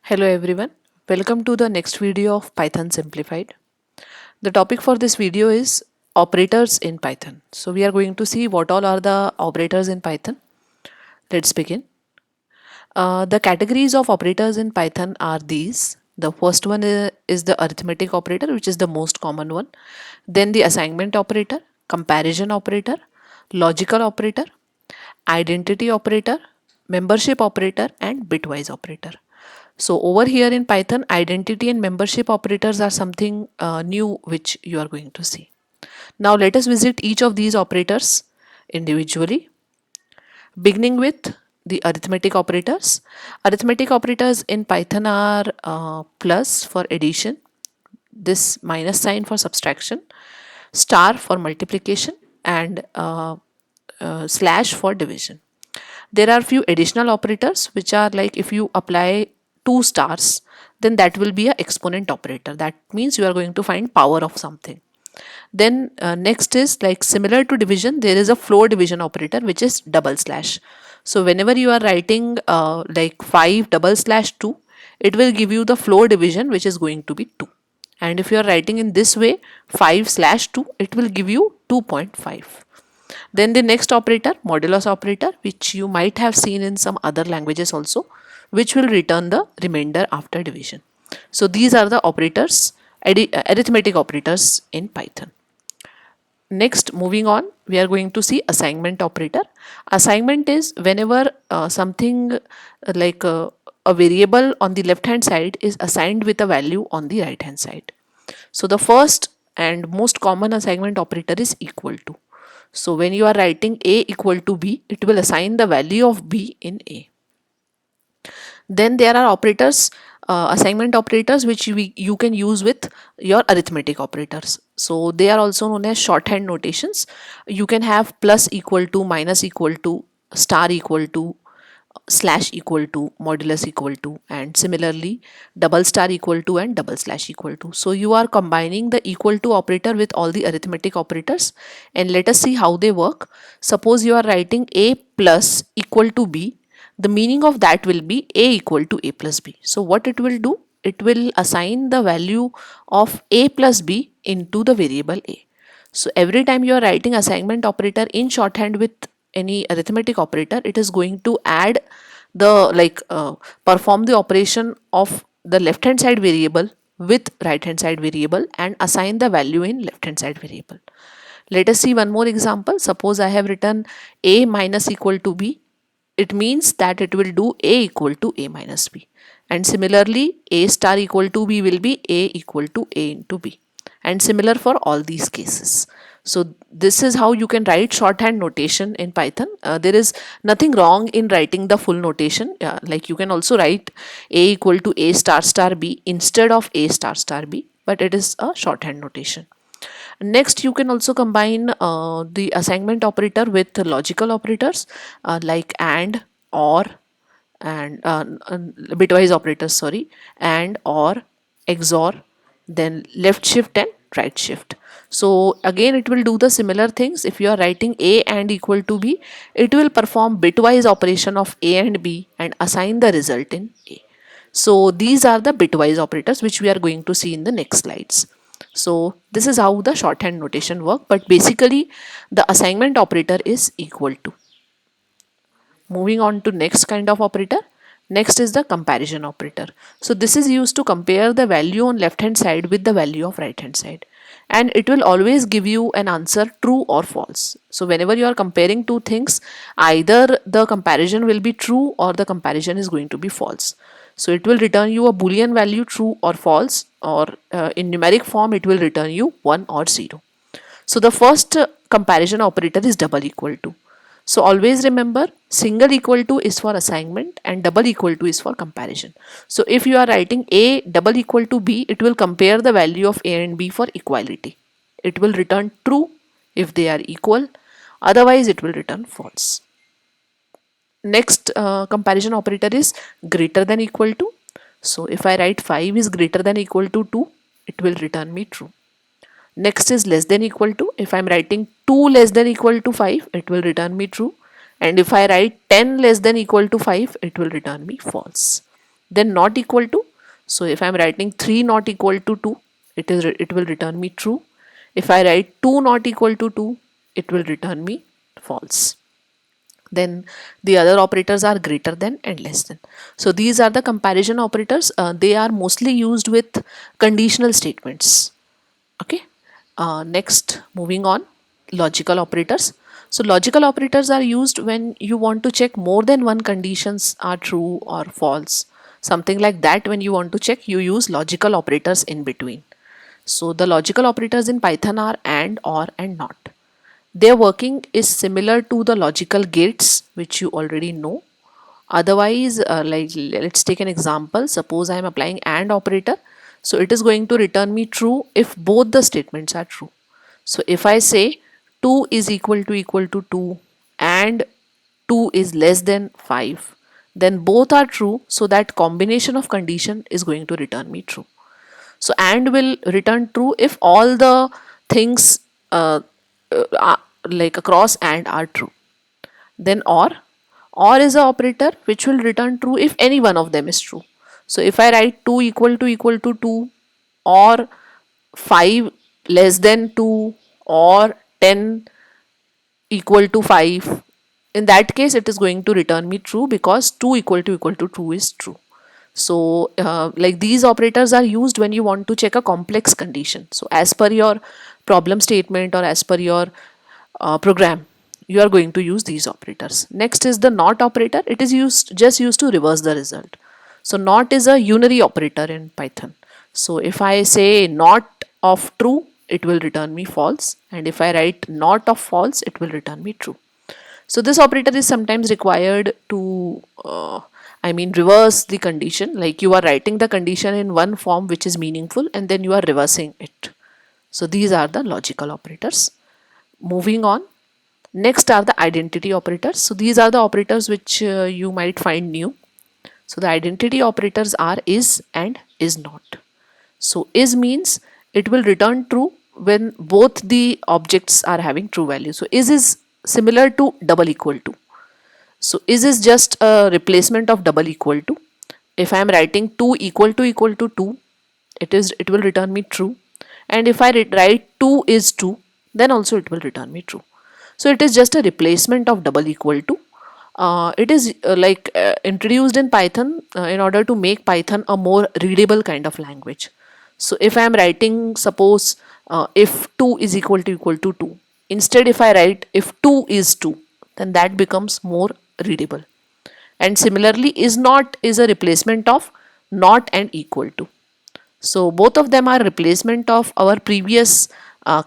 Hello everyone, welcome to the next video of Python Simplified. The topic for this video is operators in Python. So we are going to see what all are the operators in Python. Let's begin. The categories of operators in Python are these. The first one is the arithmetic operator, which is the most common one. Then the assignment operator, comparison operator, logical operator, identity operator, membership operator, and bitwise operator. So over here in Python, identity and membership operators are something new which you are going to see. Now let us visit each of these operators individually, beginning with the arithmetic operators. Arithmetic operators in Python are plus for addition, this minus sign for subtraction, star for multiplication, and slash for division. There are few additional operators which are like if you apply 2 stars, then that will be a exponent operator. That means you are going to find power of something. Then next is like similar to division, there is a floor division operator which is double slash. So whenever you are writing like 5 double slash 2, it will give you the floor division which is going to be 2. And if you are writing in this way 5 slash 2, it will give you 2.5. Then the next operator, modulus operator, which you might have seen in some other languages also, which will return the remainder after division. So these are the operators, arithmetic operators in Python. Next, moving on, we are going to see assignment operator. Assignment is whenever something like a variable on the left hand side is assigned with a value on the right hand side. So the first and most common assignment operator is equal to. So when you are writing A equal to B, it will assign the value of B in A. Then there are operators, assignment operators, which you can use with your arithmetic operators. So they are also known as shorthand notations. You can have plus equal to, minus equal to, star equal to, slash equal to, modulus equal to, and similarly double star equal to and double slash equal to. So you are combining the equal to operator with all the arithmetic operators, and let us see how they work. Suppose you are writing A plus equal to B, the meaning of that will be A equal to A plus B. So what it will do, it will assign the value of A plus B into the variable A. So every time you are writing assignment operator in shorthand with any arithmetic operator, it is going to add the perform the operation of the left hand side variable with right hand side variable and assign the value in left hand side variable. Let us see one more example. Suppose I have written A minus equal to B. It means that it will do A equal to A minus B. And similarly, A star equal to B will be A equal to A into B. And similar for all these cases. So this is how you can write shorthand notation in Python. There is nothing wrong in writing the full notation. Like you can also write A equal to A star star B instead of A star star B. But it is a shorthand notation. Next, you can also combine the assignment operator with logical operators like AND, OR, and bitwise operators, sorry, and OR, XOR, then left shift and right shift. So again, it will do the similar things. If you are writing A and equal to B, it will perform bitwise operation of A and B and assign the result in A. So these are the bitwise operators which we are going to see in the next slides. So this is how the shorthand notation work, but basically the assignment operator is equal to. Moving on to next kind of operator. Next is the comparison operator. So this is used to compare the value on left hand side with the value of right hand side. And it will always give you an answer true or false. So whenever you are comparing two things, either the comparison will be true or the comparison is going to be false. So it will return you a boolean value true or false, or in numeric form it will return you 1 or 0. So the first comparison operator is double equal to. So always remember, single equal to is for assignment and double equal to is for comparison. So if you are writing A double equal to B, it will compare the value of A and B for equality. It will return true if they are equal, otherwise it will return false. Next comparison operator is greater than equal to. So if I write 5 is greater than equal to 2, it will return me true. Next is less than equal to. If I'm writing 2 less than equal to 5, it will return me true. And if I write 10 less than equal to 5, it will return me false. Then not equal to. So if I'm writing 3 not equal to 2, it will return me true. If I write 2 not equal to 2, it will return me false. Then the other operators are greater than and less than. So these are the comparison operators. They are mostly used with conditional statements. Okay. Next, moving on, logical operators. So logical operators are used when you want to check more than one conditions are true or false. Something like that, when you want to check, you use logical operators in between. So the logical operators in Python are and, or, and not. Their working is similar to the logical gates, which you already know. Otherwise, like let's take an example. Suppose I am applying AND operator. So it is going to return me true if both the statements are true. So if I say 2 is equal to 2 and 2 is less than 5, then both are true. So that combination of condition is going to return me true. So AND will return true if all the things like across AND are true. Then OR is a operator which will return true if any one of them is true. So if I write 2 equal to 2, or 5 less than 2, or 10 equal to 5, in that case it is going to return me true, because 2 equal to 2 is true. So like these operators are used when you want to check a complex condition. So as per your problem statement or as per your program, you are going to use these operators. Next is the not operator. It is used to reverse the result. So not is a unary operator in Python. So if I say not of true, it will return me false, and if I write not of false, it will return me true. So this operator is sometimes required to reverse the condition. Like you are writing the condition in one form which is meaningful, and then you are reversing it. So these are the logical operators. Moving on, next are the identity operators. So these are the operators which you might find new. So the identity operators are is and is not. So is means it will return true when both the objects are having true value. So is similar to double equal to. So is just a replacement of double equal to. If I am writing 2 equal to 2, it will return me true. And if I write 2 is 2, then also it will return me true. So it is just a replacement of double equal to. It is introduced in Python in order to make Python a more readable kind of language. So if I am writing, suppose if 2 is equal to 2, instead if I write if 2 is 2, then that becomes more readable. And similarly, is not is a replacement of not and equal to. So both of them are replacement of our previous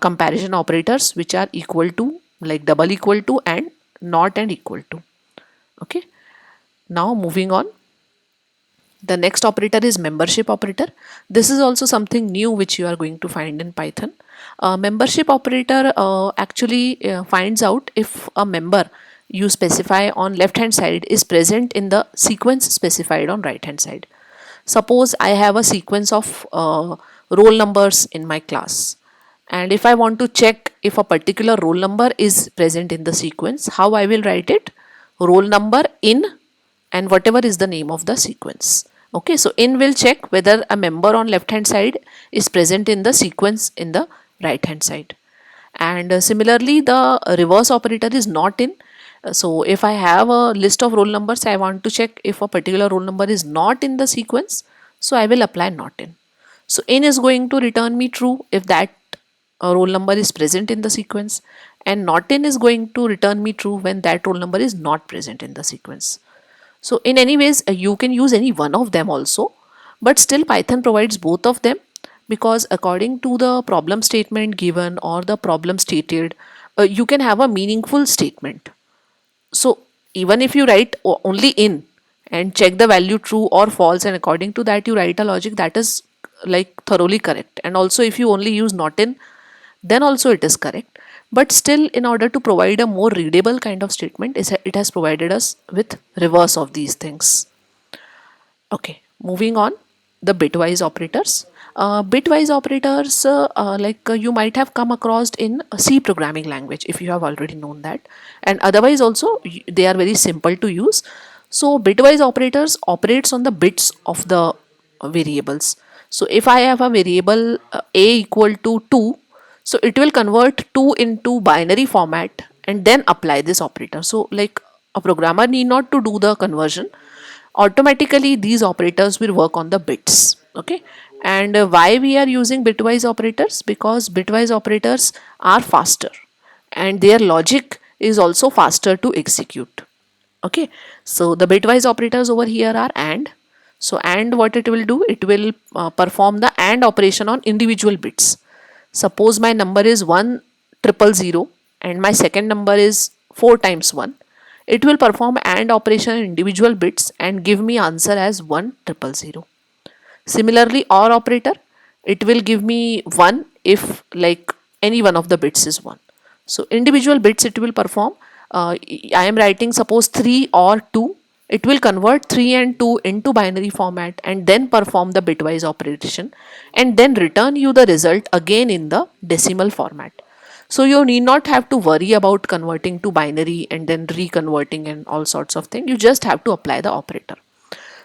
comparison operators, which are equal to, like double equal to, and not and equal to. Okay. Now moving on. The next operator is membership operator. This is also something new which you are going to find in Python. Membership operator actually finds out if a member you specify on left hand side is present in the sequence specified on right hand side. Suppose I have a sequence of roll numbers in my class, and if I want to check if a particular roll number is present in the sequence, how I will write it? Roll number in and whatever is the name of the sequence. Okay, so in will check whether a member on left hand side is present in the sequence in the right hand side. And similarly, the reverse operator is not in. So if I have a list of roll numbers, I want to check if a particular roll number is not in the sequence, so I will apply not in. So in is going to return me true if that roll number is present in the sequence, and not in is going to return me true when that roll number is not present in the sequence. So in any ways, you can use any one of them also, but still Python provides both of them, because according to the problem statement given or the problem stated, you can have a meaningful statement. So even if you write only in and check the value true or false, and according to that you write a logic, that is like thoroughly correct. And also if you only use not in, then also it is correct. But still, in order to provide a more readable kind of statement, it has provided us with reverse of these things. Okay, moving on, the bitwise operators. Bitwise operators, you might have come across in a C programming language if you have already known that, and otherwise also they are very simple to use. So bitwise operators operates on the bits of the variables. So if I have a variable a equal to 2, so it will convert 2 into binary format and then apply this operator. So like a programmer need not to do the conversion. Automatically these operators will work on the bits. Okay. And why we are using bitwise operators? Because bitwise operators are faster and their logic is also faster to execute. Okay, so the bitwise operators over here are AND. So AND, what it will do, it will perform the AND operation on individual bits. Suppose my number is 1 0 0 0 and my second number is 4 times 1. It will perform AND operation on individual bits and give me answer as 1 0 0 0. Similarly, OR operator, it will give me 1 if like any one of the bits is 1. So individual bits it will perform. I am writing suppose 3 or 2. It will convert 3 and 2 into binary format and then perform the bitwise operation and then return you the result again in the decimal format. So you need not have to worry about converting to binary and then reconverting and all sorts of things. You just have to apply the operator.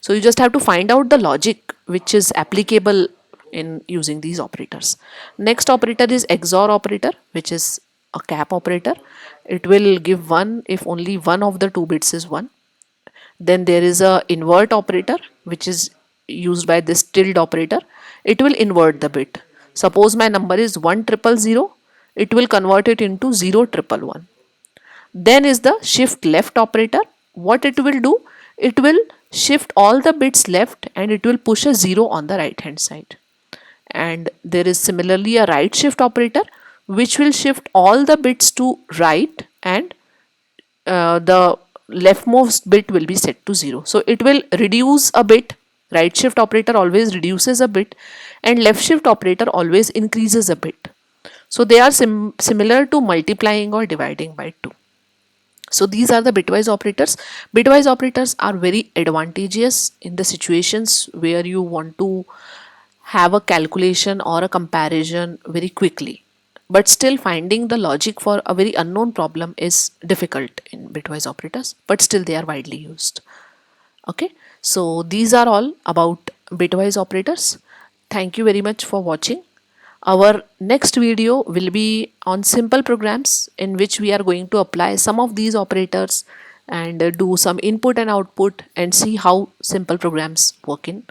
So you just have to find out the logic which is applicable in using these operators. Next operator is XOR operator, which is a cap operator. It will give 1 if only one of the two bits is 1. Then there is a invert operator, which is used by this tilde operator. It will invert the bit. Suppose my number is 1 0 0 0, it will convert it into 0 1 1 1. Then is the shift left operator. What it will do? It will shift all the bits left and it will push a 0 on the right hand side. And there is similarly a right shift operator which will shift all the bits to right and the leftmost bit will be set to 0. So it will reduce a bit. Right shift operator always reduces a bit and left shift operator always increases a bit. So they are similar to multiplying or dividing by 2. So these are the bitwise operators. Bitwise operators are very advantageous in the situations where you want to have a calculation or a comparison very quickly. But still finding the logic for a very unknown problem is difficult in bitwise operators, but still they are widely used. Okay, so these are all about bitwise operators. Thank you very much for watching. Our next video will be on simple programs in which we are going to apply some of these operators and do some input and output and see how simple programs work in